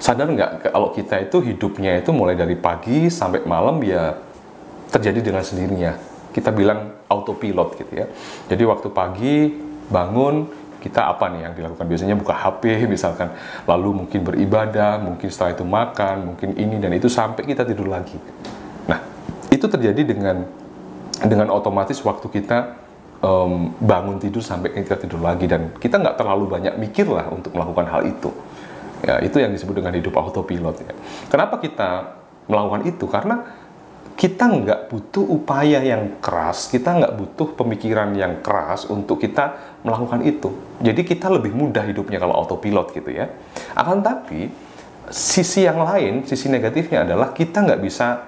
Sadar nggak kalau kita itu hidupnya itu mulai dari pagi sampai malam ya terjadi dengan sendirinya. Kita bilang autopilot gitu ya. Jadi waktu pagi bangun, kita apa nih yang dilakukan? Biasanya buka HP misalkan, lalu mungkin beribadah, mungkin setelah itu makan, mungkin ini dan itu sampai kita tidur lagi. Nah, itu terjadi dengan otomatis waktu kita bangun tidur sampai kita tidur lagi, dan kita nggak terlalu banyak mikir lah untuk melakukan hal itu. Ya, itu yang disebut dengan hidup autopilot ya. Kenapa kita melakukan itu? Karena kita nggak butuh upaya yang keras, kita nggak butuh pemikiran yang keras untuk kita melakukan itu. Jadi kita lebih mudah hidupnya kalau autopilot gitu ya. Akan tapi, sisi yang lain, sisi negatifnya adalah kita nggak bisa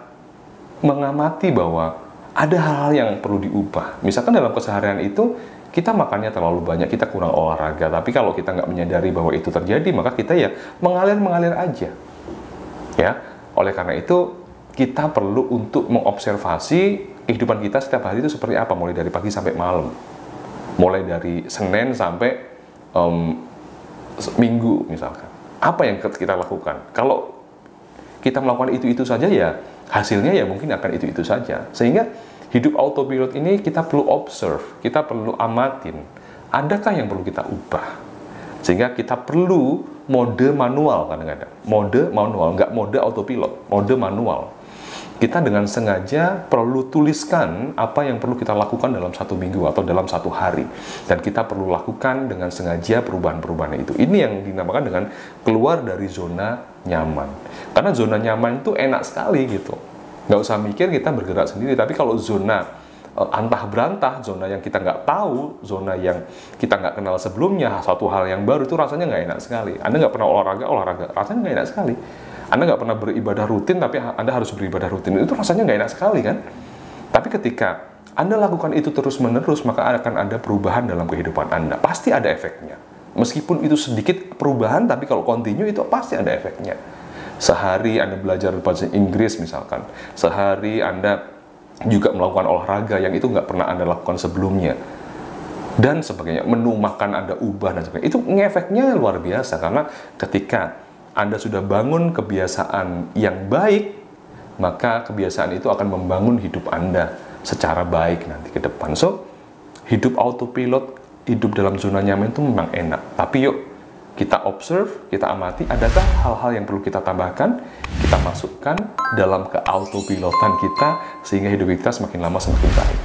mengamati bahwa ada hal-hal yang perlu diubah. Misalkan dalam keseharian itu, kita makannya terlalu banyak, kita kurang olahraga. Tapi kalau kita nggak menyadari bahwa itu terjadi, maka kita ya mengalir aja. Ya, oleh karena itu kita perlu untuk mengobservasi kehidupan kita setiap hari itu seperti apa, mulai dari pagi sampai malam, mulai dari Senin sampai Minggu misalkan. Apa yang kita lakukan? Kalau kita melakukan itu saja ya hasilnya ya mungkin akan itu saja. Sehingga hidup autopilot ini kita perlu observe, kita perlu amatin. Adakah yang perlu kita ubah? Sehingga kita perlu mode manual kadang-kadang. Mode manual, nggak mode autopilot, mode manual. Kita dengan sengaja perlu tuliskan apa yang perlu kita lakukan dalam satu minggu atau dalam satu hari. Dan kita perlu lakukan dengan sengaja perubahan-perubahan itu. Ini yang dinamakan dengan keluar dari zona nyaman. Karena zona nyaman itu enak sekali gitu. Nggak usah mikir, kita bergerak sendiri. Tapi kalau zona antah berantah, zona yang kita nggak tahu, zona yang kita nggak kenal sebelumnya, satu hal yang baru, itu rasanya nggak enak sekali. Anda nggak pernah olahraga, rasanya nggak enak sekali. Anda nggak pernah beribadah rutin, tapi Anda harus beribadah rutin, itu rasanya nggak enak sekali kan? Tapi ketika Anda lakukan itu terus-menerus, maka akan ada perubahan dalam kehidupan Anda. Pasti ada efeknya. Meskipun itu sedikit perubahan, tapi kalau continue itu pasti ada efeknya. Sehari Anda belajar bahasa Inggris misalkan, sehari Anda juga melakukan olahraga yang itu nggak pernah Anda lakukan sebelumnya, dan sebagainya. Menu makan Anda ubah dan sebagainya. Itu ngefeknya luar biasa, karena ketika Anda sudah bangun kebiasaan yang baik, maka kebiasaan itu akan membangun hidup Anda secara baik nanti ke depan. So, hidup autopilot, hidup dalam zona nyaman itu memang enak. Tapi yuk, kita observe, kita amati, adakah hal-hal yang perlu kita tambahkan, kita masukkan dalam keautopilotan kita, sehingga hidup kita semakin lama semakin baik.